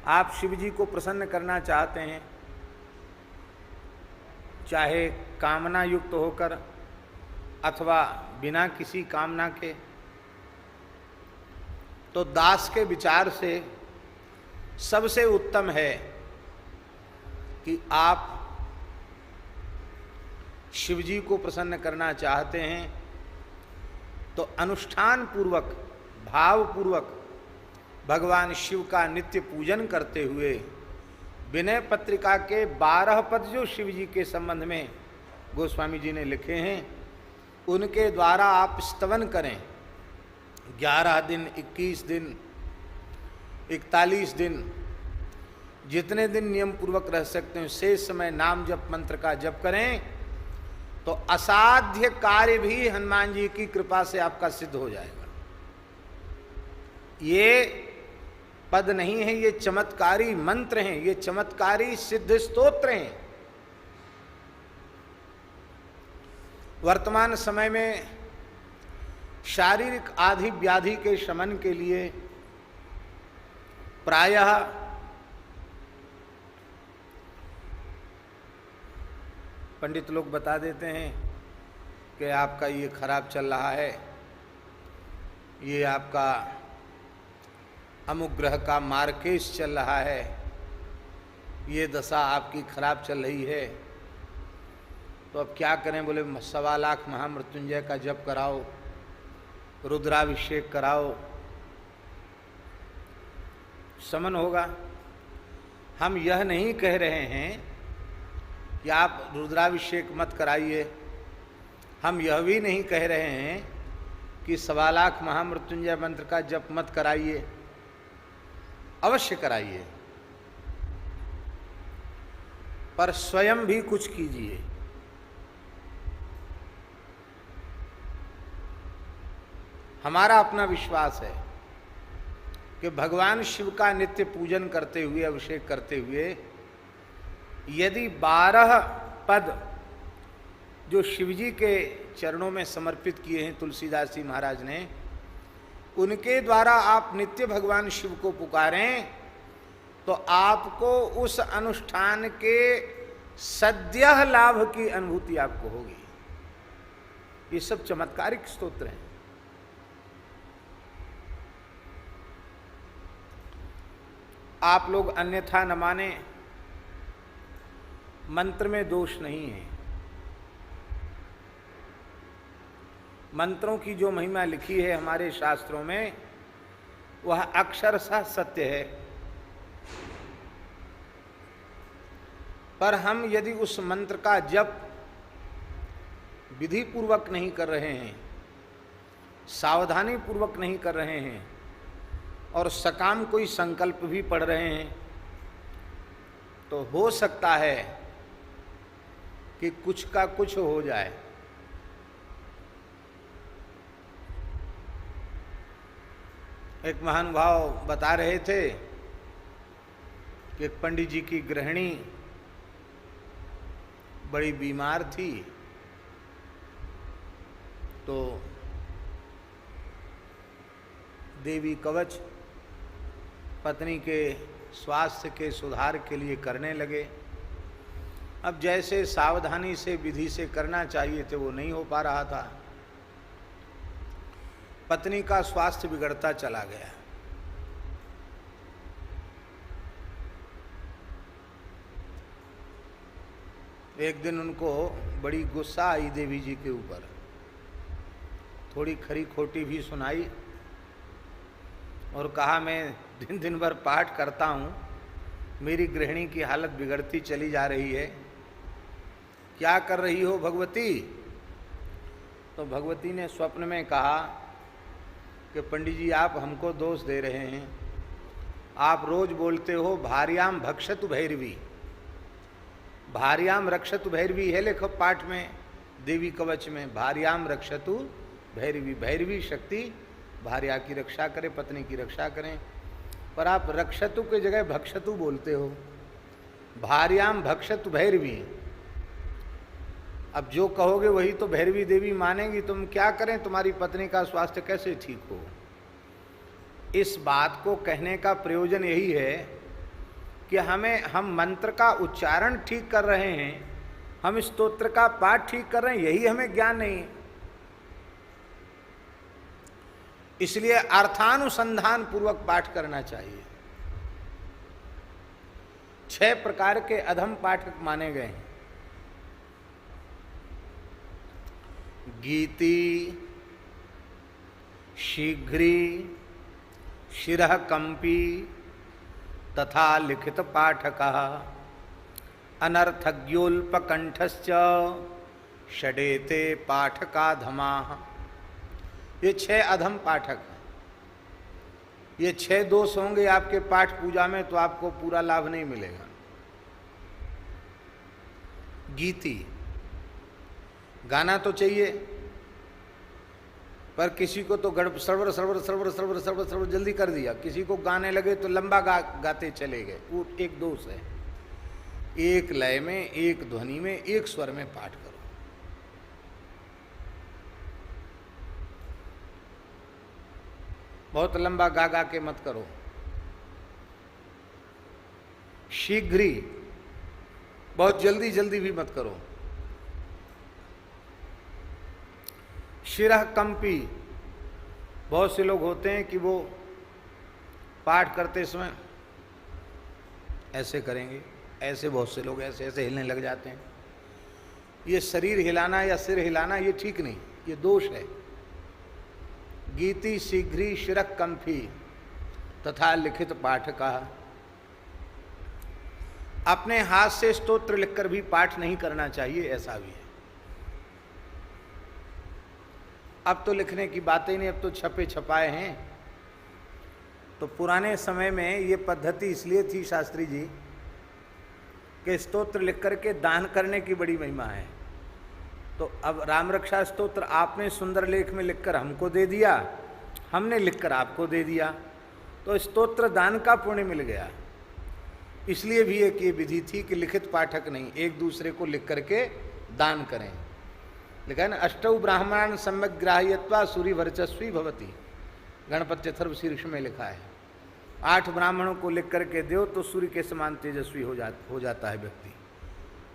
आप शिव जी को प्रसन्न करना चाहते हैं, चाहे कामना युक्त होकर अथवा बिना किसी कामना के, तो दास के विचार से सबसे उत्तम है कि आप शिव जी को प्रसन्न करना चाहते हैं तो अनुष्ठान पूर्वक, भाव पूर्वक भगवान शिव का नित्य पूजन करते हुए विनय पत्रिका के 12 पद जो शिव जी के संबंध में गोस्वामी जी ने लिखे हैं, उनके द्वारा आप स्तवन करें। 11 दिन, 21 दिन, 41 दिन, जितने दिन नियम पूर्वक रह सकते हैं शेष समय नाम जप मंत्र का जप करें, तो असाध्य कार्य भी हनुमान जी की कृपा से आपका सिद्ध हो जाएगा। ये पद नहीं है, ये चमत्कारी मंत्र हैं, ये चमत्कारी सिद्ध स्तोत्र हैं। वर्तमान समय में शारीरिक आदि व्याधि के शमन के लिए प्रायः पंडित लोग बता देते हैं कि आपका ये खराब चल रहा है, ये आपका अमुक ग्रह का मार्केश चल रहा है, ये दशा आपकी खराब चल रही है, तो अब क्या करें? बोले 1.25 लाख महामृत्युंजय का जप कराओ, रुद्राभिषेक कराओ, शमन होगा। हम यह नहीं कह रहे हैं कि आप रुद्राभिषेक मत कराइए, हम यह भी नहीं कह रहे हैं कि 1.25 लाख महामृत्युंजय मंत्र का जप मत कराइए, अवश्य कराइए, पर स्वयं भी कुछ कीजिए। हमारा अपना विश्वास है कि भगवान शिव का नित्य पूजन करते हुए, अभिषेक करते हुए, यदि 12 पद जो शिवजी के चरणों में समर्पित किए हैं तुलसीदास जी महाराज ने, उनके द्वारा आप नित्य भगवान शिव को पुकारें, तो आपको उस अनुष्ठान के सद्यः लाभ की अनुभूति आपको होगी। ये सब चमत्कारिक स्तोत्र हैं। आप लोग अन्यथा न माने, मंत्र में दोष नहीं है। मंत्रों की जो महिमा लिखी है हमारे शास्त्रों में, वह अक्षरशः सत्य है। पर हम यदि उस मंत्र का जप विधि पूर्वक नहीं कर रहे हैं, सावधानी पूर्वक नहीं कर रहे हैं, और सकाम कोई संकल्प भी पढ़ रहे हैं, तो हो सकता है कि कुछ का कुछ हो जाए। एक महानुभाव बता रहे थे कि एक पंडित जी की गृहिणी बड़ी बीमार थी, तो देवी कवच पत्नी के स्वास्थ्य के सुधार के लिए करने लगे। अब जैसे सावधानी से विधि से करना चाहिए थे वो नहीं हो पा रहा था। पत्नी का स्वास्थ्य बिगड़ता चला गया। एक दिन उनको बड़ी गुस्सा आई देवी जी के ऊपर, थोड़ी खरी खोटी भी सुनाई और कहा मैं दिन दिन भर पाठ करता हूँ, मेरी गृहिणी की हालत बिगड़ती चली जा रही है, क्या कर रही हो भगवती? तो भगवती ने स्वप्न में कहा कि पंडित जी आप हमको दोष दे रहे हैं, आप रोज बोलते हो भार्याम भक्षतु भैरवी, भार्याम रक्षतु भैरवी है लेखो पाठ में, देवी कवच में भार्याम रक्षतु भैरवी, भैरवी शक्ति भार्या की रक्षा करे, पत्नी की रक्षा करें, पर आप रक्षतु के जगह भक्षतु बोलते हो, भार्याम भक्षतु भैरवी। अब जो कहोगे वही तो भैरवी देवी मानेंगी, तुम क्या करें, तुम्हारी पत्नी का स्वास्थ्य कैसे ठीक हो? इस बात को कहने का प्रयोजन यही है कि हम मंत्र का उच्चारण ठीक कर रहे हैं, हम स्तोत्र का पाठ ठीक कर रहे हैं, यही हमें ज्ञान नहीं है। इसलिए अर्थानुसंधान पूर्वक पाठ करना चाहिए। 6 प्रकार के अधम पाठक माने गए हैं। गीति, शीघ्री, शिरः कंपी तथा लिखित पाठकः, अनर्थज्ञोल्पकंठश्च षडेते पाठकाधमाः। ये 6 अधम पाठक हैं। ये 6 दोष होंगे आपके पाठ पूजा में तो आपको पूरा लाभ नहीं मिलेगा। गीति, गाना तो चाहिए, पर किसी को तो गड़प सरवर सरवर सरवर सरवर सरवर सरवर जल्दी कर दिया, किसी को गाने लगे तो लंबा गाते चले गए, वो एक दोष है। एक लय में, एक ध्वनि में, एक स्वर में पाठ करो। बहुत लंबा गा गा के मत करो। शीघ्री, बहुत जल्दी जल्दी भी मत करो। शिरः कंपी, बहुत से लोग होते हैं कि वो पाठ करते समय ऐसे करेंगे, ऐसे बहुत से लोग ऐसे ऐसे हिलने लग जाते हैं। ये शरीर हिलाना या सिर हिलाना ये ठीक नहीं, ये दोष है। गीति, शीघ्री, शिरः कंपी तथा लिखित पाठका। अपने हाथ से स्तोत्र लिखकर भी पाठ नहीं करना चाहिए, ऐसा भी है। अब तो लिखने की बातें नहीं, अब तो छपे छपाए हैं। तो पुराने समय में ये पद्धति इसलिए थी शास्त्री जी कि स्तोत्र लिख करके दान करने की बड़ी महिमा है। तो अब राम रक्षा स्तोत्र आपने सुंदर लेख में लिखकर हमको दे दिया, हमने लिखकर आपको दे दिया, तो स्तोत्र दान का पुण्य मिल गया। इसलिए भी एक ये विधि थी कि लिखित पाठक नहीं, एक दूसरे को लिख करके दान करें। लिखा है ना, अष्टौ ब्राह्मणान सम्यक ग्राह्यत्वा सूर्य वर्चस्वी भवति, गणपति अथर्व शीर्ष में लिखा है। 8 ब्राह्मणों को लिख करके दो तो सूर्य के समान तेजस्वी हो जाता है व्यक्ति।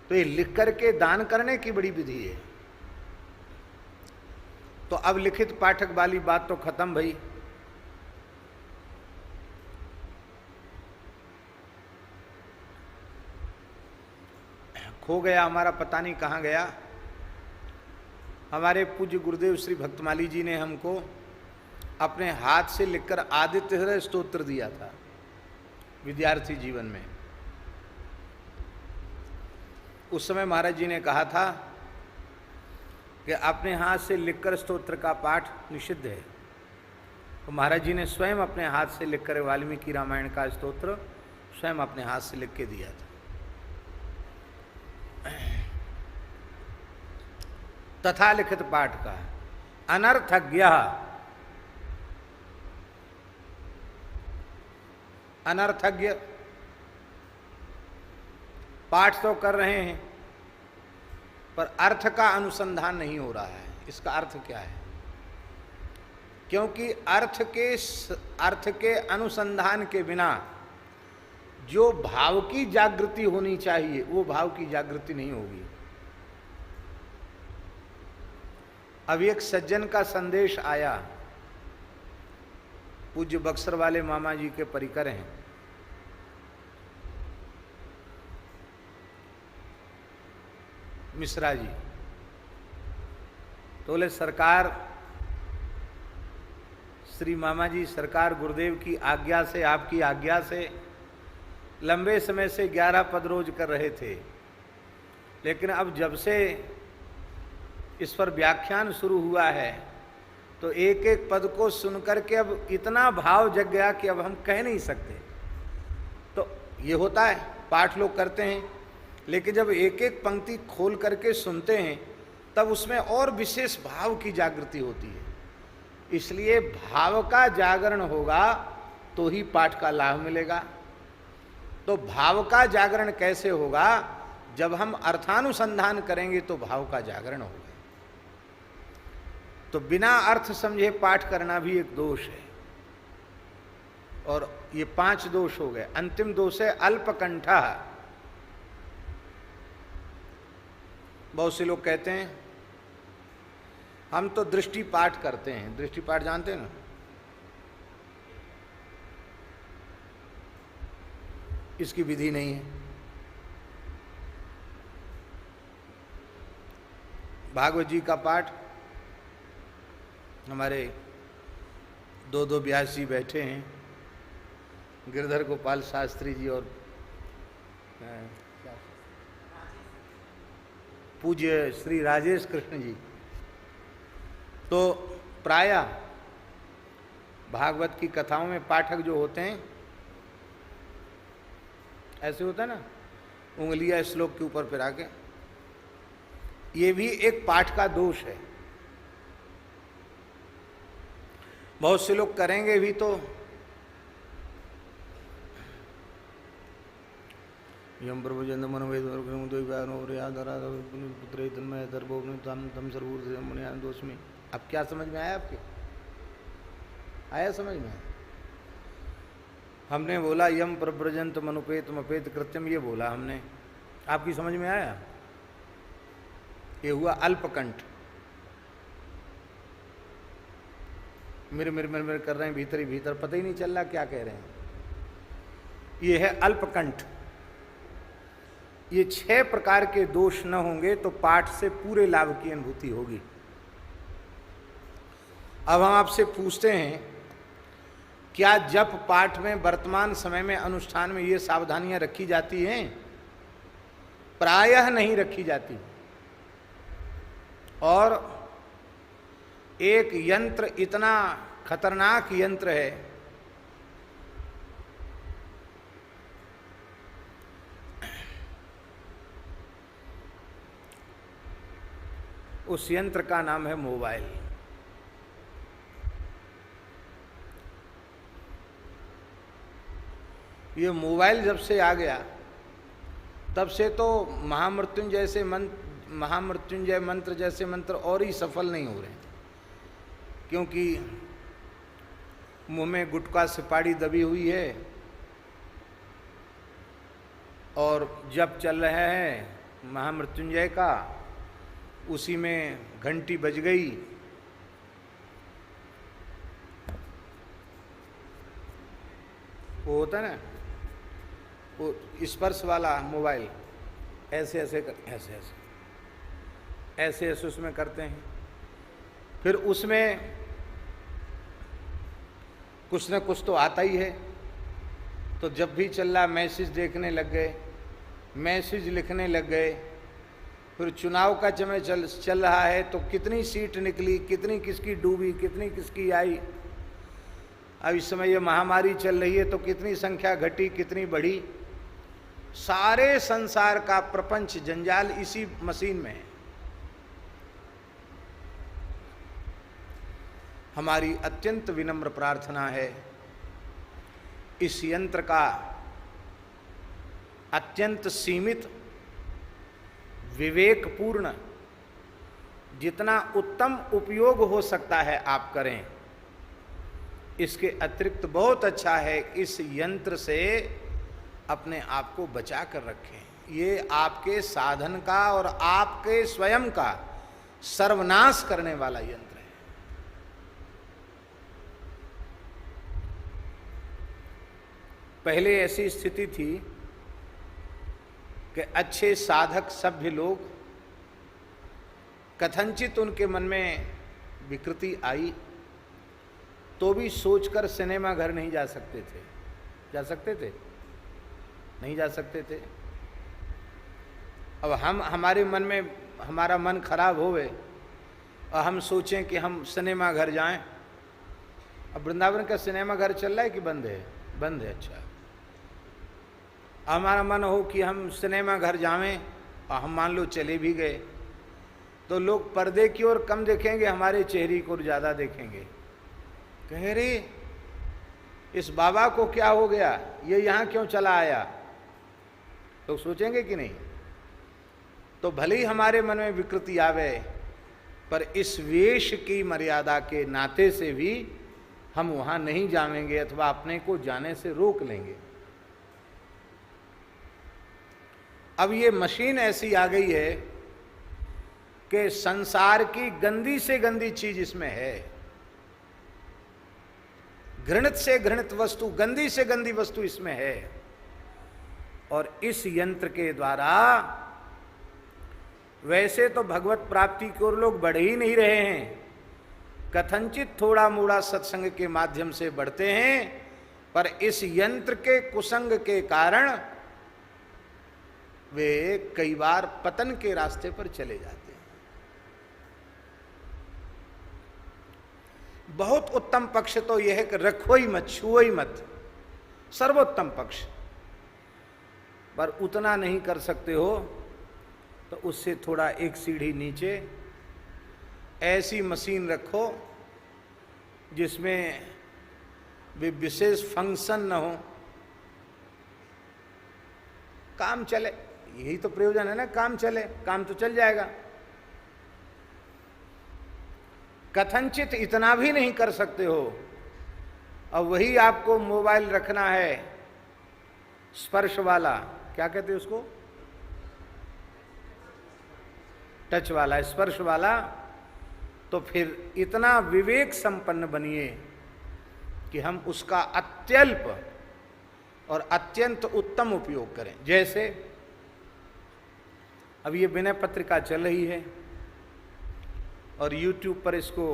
तो ये लिख करके दान करने की बड़ी विधि है। तो अब लिखित पाठक वाली बात तो खत्म भई। खो गया हमारा, पता नहीं कहाँ गया। हमारे पूज्य गुरुदेव श्री भक्तमाली जी ने हमको अपने हाथ से लिखकर आदित्य हृदय स्तोत्र दिया था विद्यार्थी जीवन में। उस समय महाराज जी ने कहा था कि अपने हाथ से लिखकर स्तोत्र का पाठ निषिद्ध है। तो महाराज जी ने स्वयं अपने हाथ से लिखकर वाल्मीकि रामायण का स्तोत्र स्वयं अपने हाथ से लिख के दिया था। तथा लिखित पाठ का अनर्थज्ञ, अनर्थज्ञ पाठ तो कर रहे हैं पर अर्थ का अनुसंधान नहीं हो रहा है। इसका अर्थ क्या है? क्योंकि अर्थ के अनुसंधान के बिना जो भाव की जागृति होनी चाहिए वो भाव की जागृति नहीं होगी। अब एक सज्जन का संदेश आया, पूज्य बक्सर वाले मामा जी के परिकर हैं, मिश्रा जी। तो बोले सरकार, श्री मामा जी सरकार गुरुदेव की आज्ञा से, आपकी आज्ञा से लंबे समय से 11 पद रोज कर रहे थे, लेकिन अब जब से इस पर व्याख्यान शुरू हुआ है तो एक एक पद को सुनकर के अब इतना भाव जग गया कि अब हम कह नहीं सकते। तो ये होता है, पाठ लोग करते हैं, लेकिन जब एक एक पंक्ति खोल करके सुनते हैं तब उसमें और विशेष भाव की जागृति होती है। इसलिए भाव का जागरण होगा तो ही पाठ का लाभ मिलेगा। तो भाव का जागरण कैसे होगा? जब हम अर्थानुसंधान करेंगे तो भाव का जागरण होगा। तो बिना अर्थ समझे पाठ करना भी एक दोष है। और ये 5 दोष हो गए। अंतिम दोष है अल्पकंठा। बहुत से लोग कहते हैं हम तो दृष्टि पाठ करते हैं। दृष्टि पाठ जानते हैं ना? इसकी विधि नहीं है। भागवत जी का पाठ हमारे 2 व्यास जी बैठे हैं, गिरधर गोपाल शास्त्री जी और पूज्य श्री राजेश कृष्ण जी। तो प्रायः भागवत की कथाओं में पाठक जो होते हैं ऐसे होता है ना, उंगलियां श्लोक के ऊपर फिरा के, ये भी एक पाठ का दोष है। बहुत से लोग करेंगे भी तो यम प्रभुजन मनोवेद दोष में। अब क्या समझ में आया आपके? आया समझ में? हमने बोला यम प्रव्रजंत मनुपेत मपेत कृत्यम, ये बोला हमने, आपकी समझ में आया? ये हुआ अल्पकंठ। मिर मिर मिर मिर कर रहे हैं भीतर ही भीतर, पता ही नहीं चल रहा क्या कह रहे हैं। ये है अल्पकंठ। ये 6 प्रकार के दोष न होंगे तो पाठ से पूरे लाभ की अनुभूति होगी। अब हम आपसे पूछते हैं, क्या जप पाठ में वर्तमान समय में अनुष्ठान में ये सावधानियां रखी जाती हैं? प्रायः नहीं रखी जाती। और एक यंत्र इतना खतरनाक यंत्र है, उस यंत्र का नाम है मोबाइल। ये मोबाइल जब से आ गया तब से तो महामृत्युंजय मंत्र जैसे मंत्र और ही सफल नहीं हो रहे, क्योंकि मुंह में गुटखा सुपारी दबी हुई है और जप चल रहा है महामृत्युंजय का, उसी में घंटी बज गई, वो होता है ना वो स्पर्श वाला मोबाइल, ऐसे ऐसे उसमें करते हैं। फिर उसमें कुछ न कुछ तो आता ही है, तो जब भी चल रहा मैसेज देखने लग गए, मैसेज लिखने लग गए। फिर चुनाव का समय चल रहा है तो कितनी सीट निकली, कितनी किसकी डूबी, कितनी किसकी आई। अब इस समय ये महामारी चल रही है तो कितनी संख्या घटी, कितनी बढ़ी। सारे संसार का प्रपंच जंजाल इसी मशीन में है। हमारी अत्यंत विनम्र प्रार्थना है, इस यंत्र का अत्यंत सीमित विवेकपूर्ण जितना उत्तम उपयोग हो सकता है आप करें। इसके अतिरिक्त बहुत अच्छा है इस यंत्र से अपने आप को बचा कर रखें। ये आपके साधन का और आपके स्वयं का सर्वनाश करने वाला यंत्र है। पहले ऐसी स्थिति थी कि अच्छे साधक सभ्य लोग, कथनचित उनके मन में विकृति आई तो भी सोचकर सिनेमा घर नहीं जा सकते थे। जा सकते थे? नहीं जा सकते थे। अब हमारे मन में हमारा मन खराब होवे और हम सोचें कि हम सिनेमा घर जाएं। अब वृंदावन का सिनेमा घर चल रहा है कि बंद है? बंद है। अच्छा, हमारा मन हो कि हम सिनेमा घर जावें और हम मान लो चले भी गए तो लोग पर्दे की ओर कम देखेंगे, हमारे चेहरे को ज़्यादा देखेंगे। कह रे इस बाबा को क्या हो गया, ये यहाँ क्यों चला आया, तो सोचेंगे कि नहीं? तो भले ही हमारे मन में विकृति आवे, पर इस वेश की मर्यादा के नाते से भी हम वहां नहीं जाएंगे अथवा अपने को जाने से रोक लेंगे। अब ये मशीन ऐसी आ गई है कि संसार की गंदी से गंदी चीज इसमें है, घृणित से घृणित वस्तु, गंदी से गंदी वस्तु इसमें है। और इस यंत्र के द्वारा वैसे तो भगवत प्राप्ति की ओर लोग बढ़ ही नहीं रहे हैं, कथनचित थोड़ा मोड़ा सत्संग के माध्यम से बढ़ते हैं, पर इस यंत्र के कुसंग के कारण वे कई बार पतन के रास्ते पर चले जाते हैं। बहुत उत्तम पक्ष तो यह है कि रखो ही मत, छुओ ही मत, सर्वोत्तम पक्ष। पर उतना नहीं कर सकते हो तो उससे थोड़ा एक सीढ़ी नीचे ऐसी मशीन रखो जिसमें भी विशेष फंक्शन न हो, काम चले। यही तो प्रयोजन है ना, काम चले, काम तो चल जाएगा। कथनचित इतना भी नहीं कर सकते हो, अब वही आपको मोबाइल रखना है स्पर्श वाला, क्या कहते हैं उसको, टच वाला, स्पर्श वाला, तो फिर इतना विवेक संपन्न बनिए कि हम उसका अत्यल्प और अत्यंत उत्तम उपयोग करें। जैसे अब ये विनय पत्रिका चल रही है और YouTube पर इसको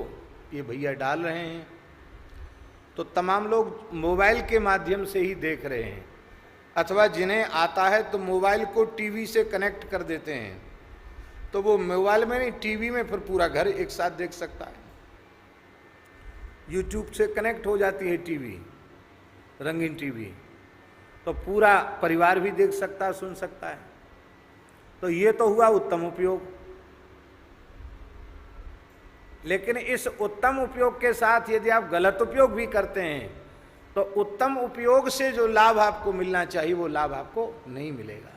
ये भैया डाल रहे हैं, तो तमाम लोग मोबाइल के माध्यम से ही देख रहे हैं, अथवा जिन्हें आता है तो मोबाइल को टीवी से कनेक्ट कर देते हैं, तो वो मोबाइल में नहीं टीवी में फिर पूरा घर एक साथ देख सकता है। YouTube से कनेक्ट हो जाती है टीवी, रंगीन टीवी, तो पूरा परिवार भी देख सकता है, सुन सकता है। तो ये तो हुआ उत्तम उपयोग। लेकिन इस उत्तम उपयोग के साथ यदि आप गलत उपयोग भी करते हैं तो उत्तम उपयोग से जो लाभ आपको मिलना चाहिए वो लाभ आपको नहीं मिलेगा।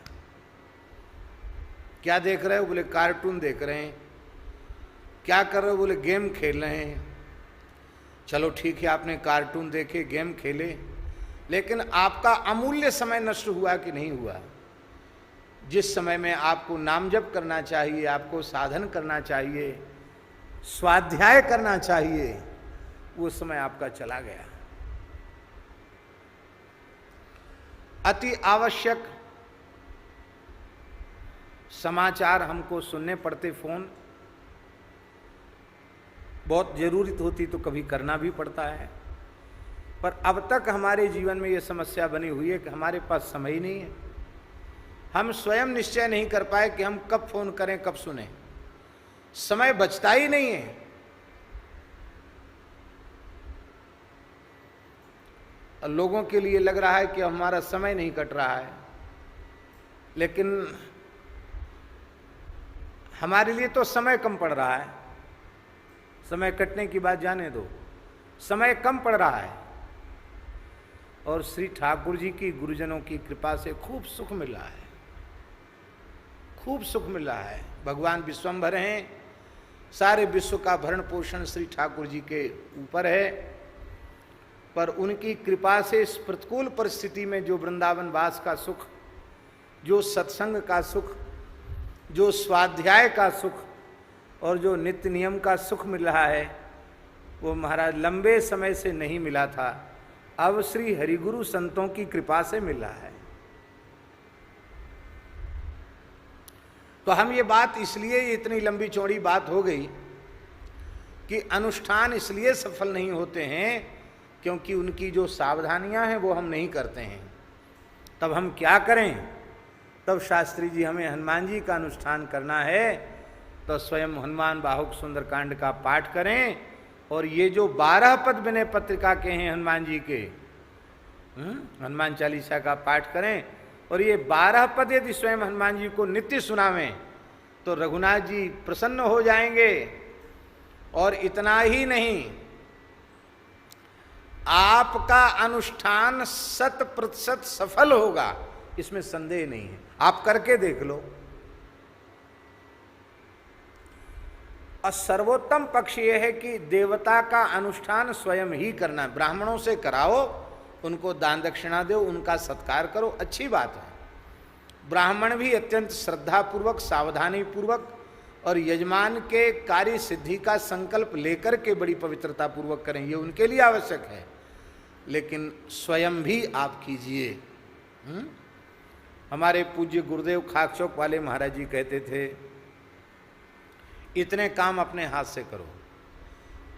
क्या देख रहे हो, बोले कार्टून देख रहे हैं। क्या कर रहे हो, बोले गेम खेल रहे हैं। चलो ठीक है, आपने कार्टून देखे, गेम खेले, लेकिन आपका अमूल्य समय नष्ट हुआ कि नहीं हुआ? जिस समय में आपको नाम जप करना चाहिए, आपको साधन करना चाहिए, स्वाध्याय करना चाहिए, वो समय आपका चला गया। अति आवश्यक समाचार हमको सुनने पड़ते, फोन बहुत जरूरत होती तो कभी करना भी पड़ता है, पर अब तक हमारे जीवन में ये समस्या बनी हुई है कि हमारे पास समय ही नहीं है। हम स्वयं निश्चय नहीं कर पाए कि हम कब फोन करें, कब सुने, समय बचता ही नहीं है। और लोगों के लिए लग रहा है कि हमारा समय नहीं कट रहा है, लेकिन हमारे लिए तो समय कम पड़ रहा है। समय कटने की बात जाने दो, समय कम पड़ रहा है। और श्री ठाकुर जी की, गुरुजनों की कृपा से खूब सुख मिल रहा है, खूब सुख मिल रहा है। भगवान विश्वम्भर हैं, सारे विश्व का भरण पोषण श्री ठाकुर जी के ऊपर है, पर उनकी कृपा से इस प्रतिकूल परिस्थिति में जो वृंदावन वास का सुख, जो सत्संग का सुख, जो स्वाध्याय का सुख और जो नित्य नियम का सुख मिल रहा है, वो महाराज लंबे समय से नहीं मिला था, अब श्री हरिगुरु संतों की कृपा से मिल रहा है। तो हम ये बात इसलिए इतनी लंबी चौड़ी बात हो गई कि अनुष्ठान इसलिए सफल नहीं होते हैं क्योंकि उनकी जो सावधानियां हैं वो हम नहीं करते हैं। तब हम क्या करें? तब शास्त्री जी हमें हनुमान जी का अनुष्ठान करना है तो स्वयं हनुमान बाहुक सुंदरकांड का पाठ करें, और ये जो 12 पद विनय पत्रिका के हैं हनुमान जी के, हनुमान चालीसा का पाठ करें, और ये 12 पद यदि स्वयं हनुमान जी को नित्य सुनावें तो रघुनाथ जी प्रसन्न हो जाएंगे। और इतना ही नहीं, आपका अनुष्ठान 100% सफल होगा, इसमें संदेह नहीं है। आप करके देख लो। और सर्वोत्तम पक्ष यह है कि देवता का अनुष्ठान स्वयं ही करना है। ब्राह्मणों से कराओ, उनको दान दक्षिणा दो, उनका सत्कार करो, अच्छी बात है। ब्राह्मण भी अत्यंत श्रद्धापूर्वक, सावधानी पूर्वक और यजमान के कार्य सिद्धि का संकल्प लेकर के बड़ी पवित्रता पूर्वक करें, ये उनके लिए आवश्यक है। लेकिन स्वयं भी आप कीजिए। हमारे पूज्य गुरुदेव खाकचौक वाले महाराज जी कहते थे, इतने काम अपने हाथ से करो,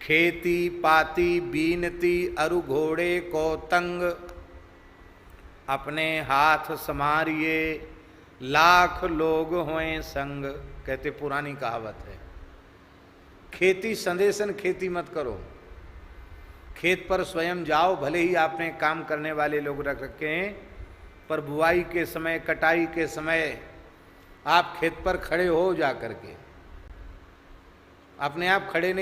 खेती पाती बीनती अरु घोड़े को तंग, अपने हाथ समारिए लाख लोग होएं संग। कहते पुरानी कहावत है। खेती संदेशन खेती मत करो, खेत पर स्वयं जाओ, भले ही आपने काम करने वाले लोग रख रखे हैं, पर बुआई के समय, कटाई के समय आप खेत पर खड़े हो जा करके, अपने आप खड़े नहीं